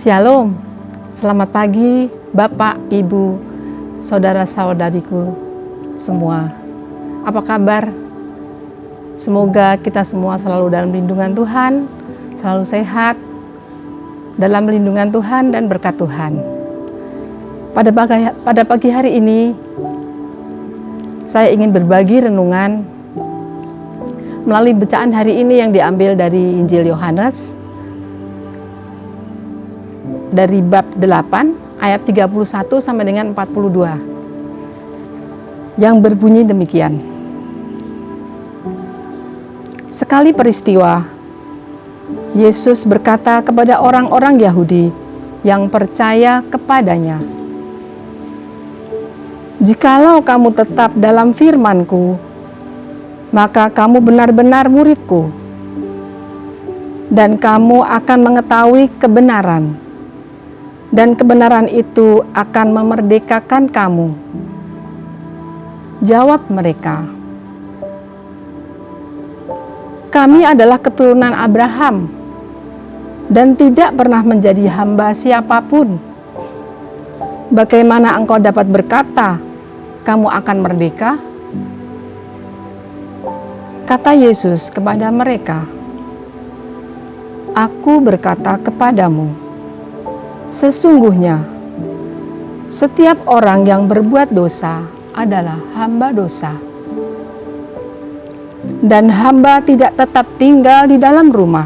Shalom, selamat pagi Bapak, Ibu, saudara-saudariku semua. Apa kabar? Semoga kita semua selalu dalam lindungan Tuhan, selalu sehat, dalam lindungan Tuhan dan berkat Tuhan. Pada pagi hari ini, saya ingin berbagi renungan melalui bacaan hari ini yang diambil dari Injil Yohanes, dari bab 8 ayat 31 sampai dengan 42 yang berbunyi demikian. Sekali peristiwa, Yesus berkata kepada orang-orang Yahudi yang percaya kepadanya, "Jikalau kamu tetap dalam firman-Ku, maka kamu benar-benar murid-Ku, dan kamu akan mengetahui kebenaran, dan kebenaran itu akan memerdekakan kamu." Jawab mereka, "Kami adalah keturunan Abraham dan tidak pernah menjadi hamba siapapun. Bagaimana engkau dapat berkata, kamu akan merdeka?" Kata Yesus kepada mereka, "Aku berkata kepadamu, sesungguhnya, setiap orang yang berbuat dosa adalah hamba dosa. Dan hamba tidak tetap tinggal di dalam rumah.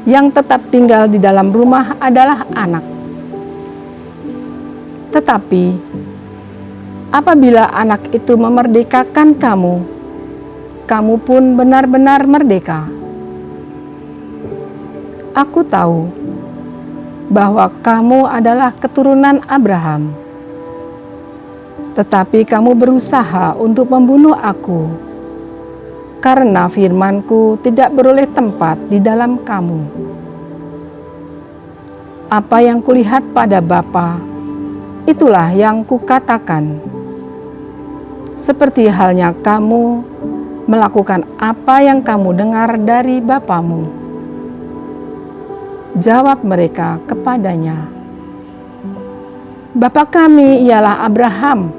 Yang tetap tinggal di dalam rumah adalah anak. Tetapi, apabila anak itu memerdekakan kamu, kamu pun benar-benar merdeka. Aku tahu bahwa kamu adalah keturunan Abraham, tetapi kamu berusaha untuk membunuh aku, karena firman-Ku tidak beroleh tempat di dalam kamu. Apa yang kulihat pada Bapa, itulah yang kukatakan. Seperti halnya kamu melakukan apa yang kamu dengar dari bapamu." Jawab mereka kepadanya, "Bapa kami ialah Abraham."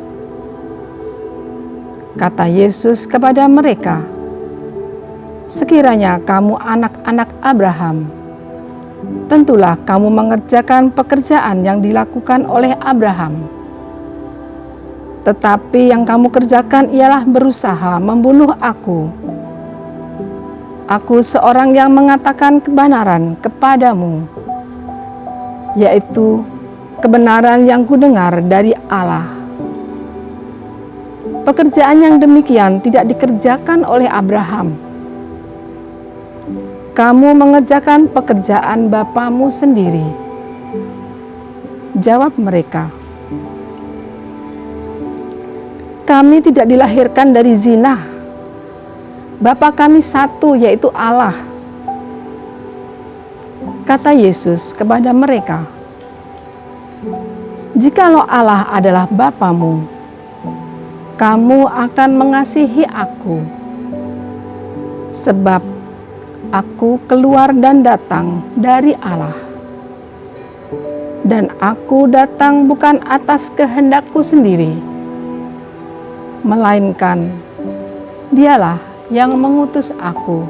Kata Yesus kepada mereka, "Sekiranya kamu anak-anak Abraham, tentulah kamu mengerjakan pekerjaan yang dilakukan oleh Abraham. Tetapi yang kamu kerjakan ialah berusaha membunuh aku. Aku seorang yang mengatakan kebenaran kepadamu, yaitu kebenaran yang kudengar dari Allah. Pekerjaan yang demikian tidak dikerjakan oleh Abraham. Kamu mengerjakan pekerjaan bapamu sendiri." Jawab mereka, "Kami tidak dilahirkan dari zina. Bapa kami satu, yaitu Allah." Kata Yesus kepada mereka, "Jikalau Allah adalah Bapamu, kamu akan mengasihi aku, sebab aku keluar dan datang dari Allah. Dan aku datang bukan atas kehendakku sendiri, melainkan Dialah yang mengutus aku."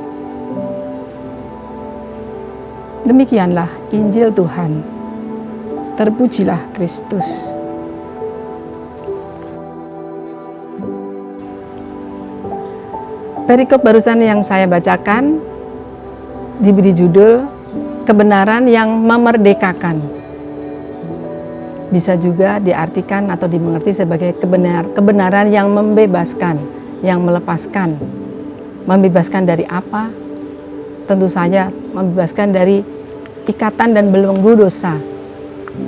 Demikianlah Injil Tuhan. Terpujilah Kristus. Perikop barusan yang saya bacakan diberi judul kebenaran yang memerdekakan. Bisa juga diartikan atau dimengerti sebagai kebenaran yang membebaskan, yang melepaskan. Membebaskan dari apa? Tentu saja membebaskan dari ikatan dan belenggu dosa.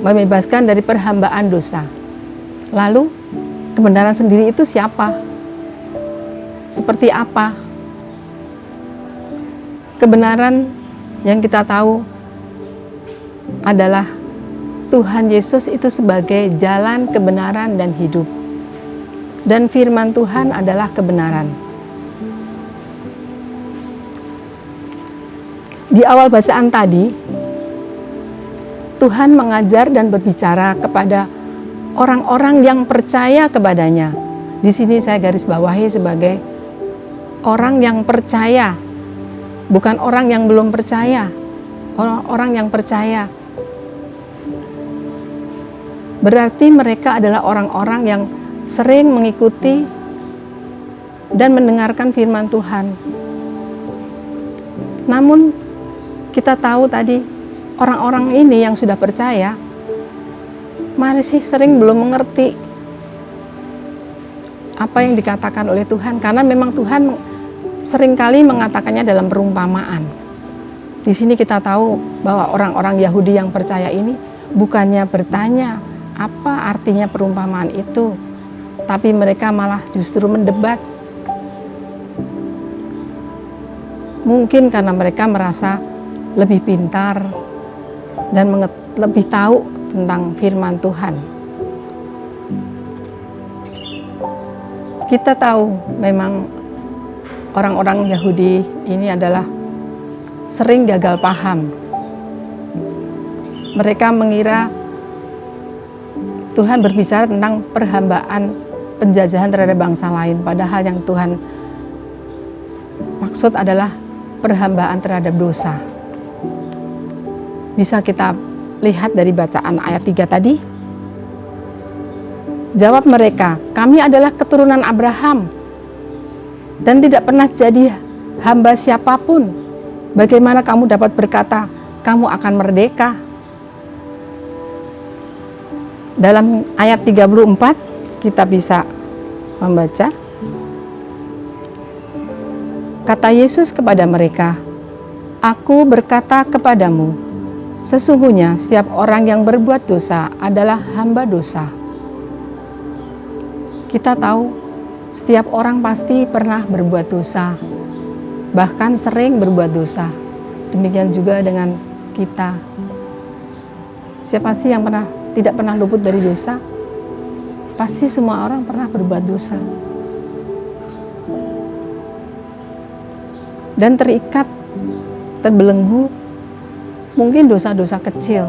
Membebaskan dari perhambaan dosa. Lalu, kebenaran sendiri itu siapa? Seperti apa? Kebenaran yang kita tahu adalah Tuhan Yesus itu sebagai jalan, kebenaran, dan hidup. Dan firman Tuhan adalah kebenaran. Di awal bacaan tadi, Tuhan mengajar dan berbicara kepada orang-orang yang percaya kepadanya. Di sini saya garis bawahi sebagai orang yang percaya, bukan orang yang belum percaya. Orang yang percaya berarti mereka adalah orang-orang yang sering mengikuti dan mendengarkan firman Tuhan. Namun kita tahu tadi orang-orang ini yang sudah percaya masih sering belum mengerti apa yang dikatakan oleh Tuhan, karena memang Tuhan seringkali mengatakannya dalam perumpamaan. Di sini kita tahu bahwa orang-orang Yahudi yang percaya ini bukannya bertanya apa artinya perumpamaan itu, tapi mereka malah justru mendebat. Mungkin karena mereka merasa lebih pintar dan lebih tahu tentang firman Tuhan. Kita tahu memang orang-orang Yahudi ini adalah sering gagal paham. Mereka mengira Tuhan berbicara tentang perhambaan, penjajahan terhadap bangsa lain, padahal yang Tuhan maksud adalah perhambaan terhadap dosa. Bisa kita lihat dari bacaan ayat 3 tadi. Jawab mereka, kami adalah keturunan Abraham dan tidak pernah jadi hamba siapapun. Bagaimana kamu dapat berkata, kamu akan merdeka? Dalam ayat 34 kita bisa membaca. Kata Yesus kepada mereka, aku berkata kepadamu, sesungguhnya setiap orang yang berbuat dosa adalah hamba dosa. Kita tahu setiap orang pasti pernah berbuat dosa, bahkan sering berbuat dosa. Demikian juga dengan kita. Siapa sih yang tidak pernah luput dari dosa? Pasti semua orang pernah berbuat dosa. Dan terikat, terbelenggu, mungkin dosa-dosa kecil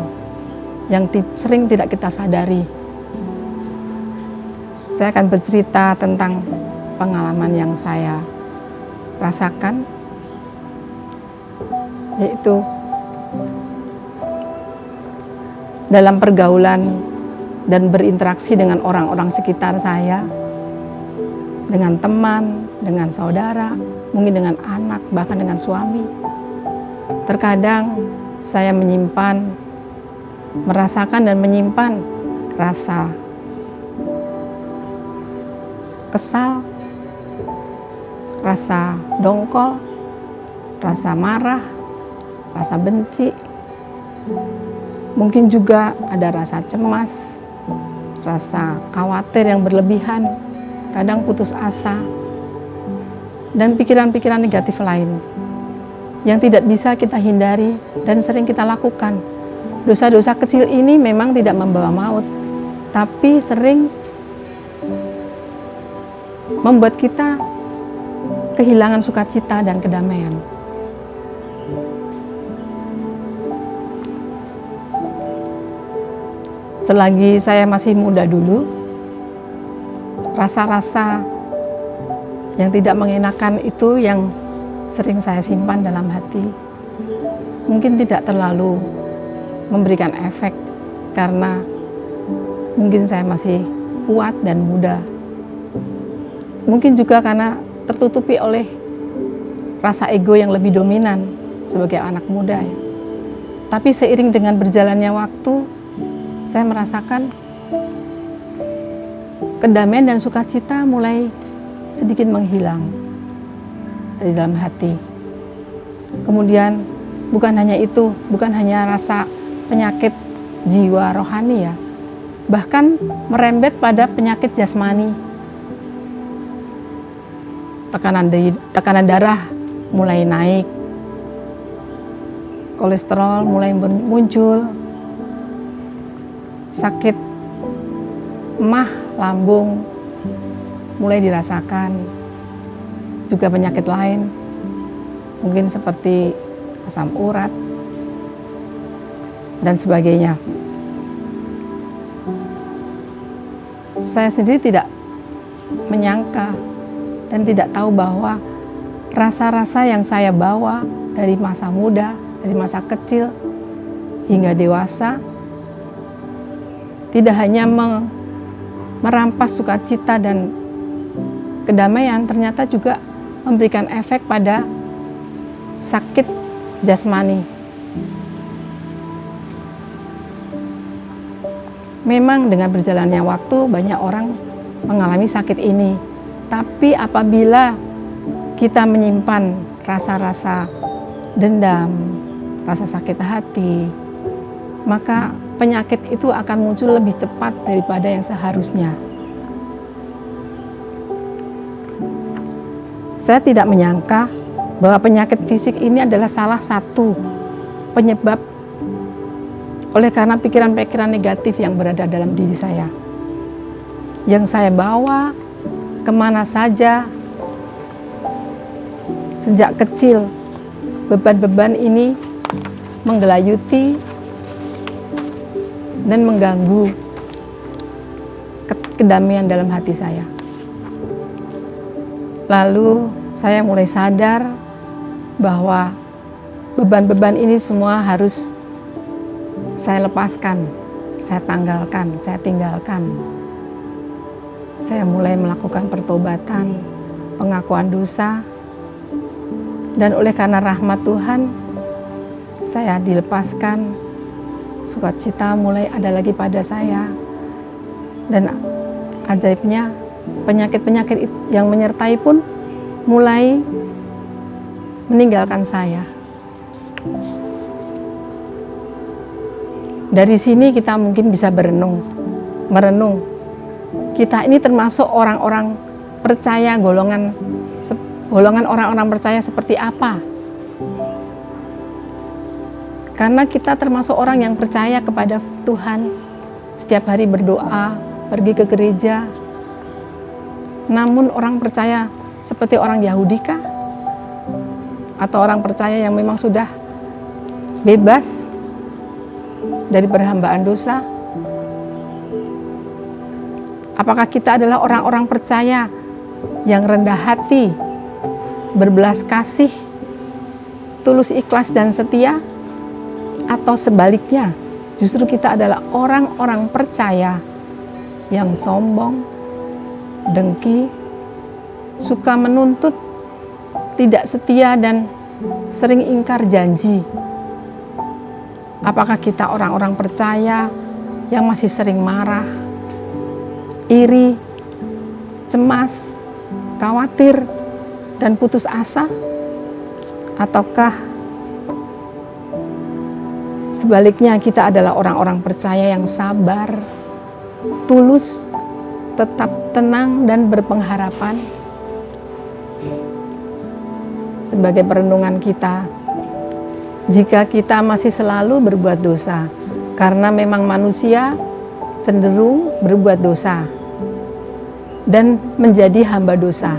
yang sering tidak kita sadari. Saya akan bercerita tentang pengalaman yang saya rasakan, yaitu dalam pergaulan dan berinteraksi dengan orang-orang sekitar saya, dengan teman, dengan saudara, mungkin dengan anak, bahkan dengan suami. Terkadang saya merasakan dan menyimpan rasa kesal, rasa dongkol, rasa marah, rasa benci. Mungkin juga ada rasa cemas, rasa khawatir yang berlebihan, kadang putus asa, dan pikiran-pikiran negatif lain yang tidak bisa kita hindari dan sering kita lakukan. Dosa-dosa kecil ini memang tidak membawa maut, tapi sering membuat kita kehilangan sukacita dan kedamaian. Selagi saya masih muda dulu, rasa-rasa yang tidak mengenakan itu yang sering saya simpan dalam hati. Mungkin tidak terlalu memberikan efek karena mungkin saya masih kuat dan muda. Mungkin juga karena tertutupi oleh rasa ego yang lebih dominan sebagai anak muda ya. Tapi seiring dengan berjalannya waktu, saya merasakan kedamaian dan sukacita mulai sedikit menghilang dari dalam hati. Kemudian bukan hanya itu, bukan hanya rasa penyakit jiwa rohani ya, bahkan merembet pada penyakit jasmani. Tekanan darah mulai naik, kolesterol mulai muncul, sakit emah lambung mulai dirasakan, juga penyakit lain mungkin seperti asam urat, dan sebagainya. Saya sendiri tidak menyangka dan tidak tahu bahwa rasa-rasa yang saya bawa dari masa muda, dari masa kecil hingga dewasa, tidak hanya merampas sukacita dan kedamaian, ternyata juga memberikan efek pada sakit jasmani. Memang dengan berjalannya waktu banyak orang mengalami sakit ini, tapi apabila kita menyimpan rasa-rasa dendam, rasa sakit hati, maka penyakit itu akan muncul lebih cepat daripada yang seharusnya. Saya tidak menyangka bahwa penyakit fisik ini adalah salah satu penyebab oleh karena pikiran-pikiran negatif yang berada dalam diri saya, yang saya bawa kemana saja sejak kecil. Beban-beban ini menggelayuti dan mengganggu kedamaian dalam hati saya. Lalu saya mulai sadar bahwa beban-beban ini semua harus saya lepaskan, saya tanggalkan, saya tinggalkan. Saya mulai melakukan pertobatan, pengakuan dosa, dan oleh karena rahmat Tuhan, saya dilepaskan, sukacita mulai ada lagi pada saya. Dan ajaibnya, penyakit-penyakit yang menyertai pun mulai meninggalkan saya. Dari sini kita mungkin bisa merenung. Kita ini termasuk orang-orang percaya, golongan orang-orang percaya seperti apa? Karena kita termasuk orang yang percaya kepada Tuhan, setiap hari berdoa, pergi ke gereja. Namun orang percaya seperti orang Yahudi kah? Atau orang percaya yang memang sudah bebas dari perhambaan dosa? Apakah kita adalah orang-orang percaya yang rendah hati, berbelas kasih, tulus ikhlas dan setia? Atau sebaliknya, justru kita adalah orang-orang percaya yang sombong, dengki, suka menuntut, tidak setia dan sering ingkar janji? Apakah kita orang-orang percaya yang masih sering marah, iri, cemas, khawatir, dan putus asa? Ataukah sebaliknya kita adalah orang-orang percaya yang sabar, tulus, tetap tenang dan berpengharapan? Sebagai perenungan kita, jika kita masih selalu berbuat dosa, karena memang manusia cenderung berbuat dosa dan menjadi hamba dosa.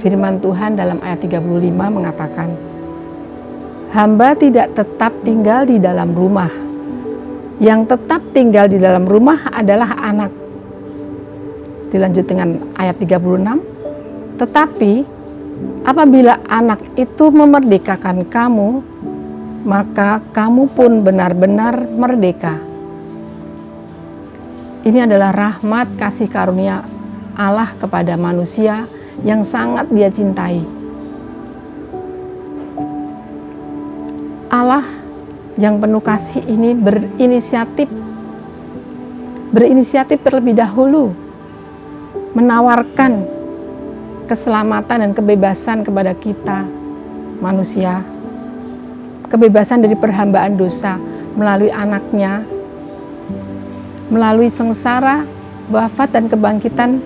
Firman Tuhan dalam ayat 35 mengatakan, hamba tidak tetap tinggal di dalam rumah. Yang tetap tinggal di dalam rumah adalah anak. Dilanjut dengan ayat 36, tetapi apabila anak itu memerdekakan kamu, maka kamu pun benar-benar merdeka. Ini adalah rahmat kasih karunia Allah kepada manusia yang sangat Dia cintai. Allah yang penuh kasih ini berinisiatif terlebih dahulu menawarkan keselamatan dan kebebasan kepada kita manusia, kebebasan dari perhambaan dosa melalui anaknya, melalui sengsara, wafat dan kebangkitan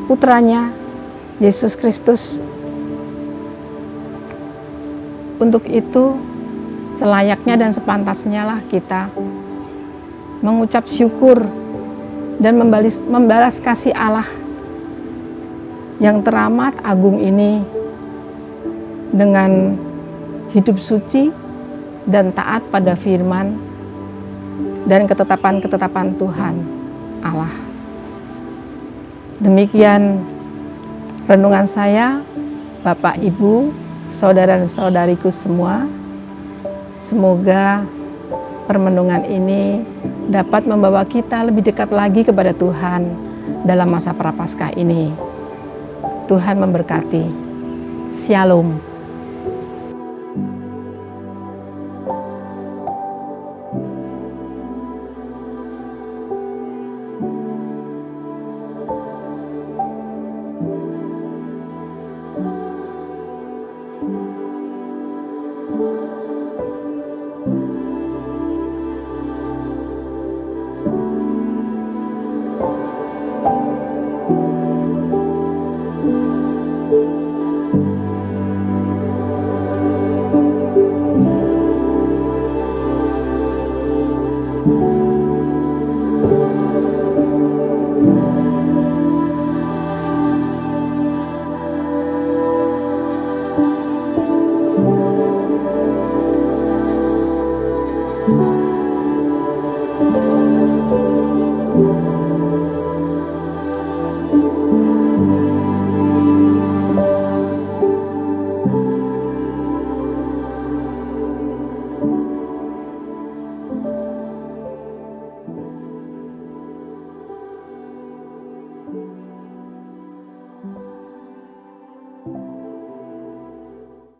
putranya Yesus Kristus. Untuk itu selayaknya dan sepantasnya lah kita mengucap syukur dan membalas kasih Allah yang teramat agung ini dengan hidup suci, dan taat pada firman dan ketetapan-ketetapan Tuhan Allah. Demikian renungan saya, Bapak, Ibu, saudara dan saudariku semua. Semoga permenungan ini dapat membawa kita lebih dekat lagi kepada Tuhan dalam masa Prapaskah ini. Tuhan memberkati. Shalom.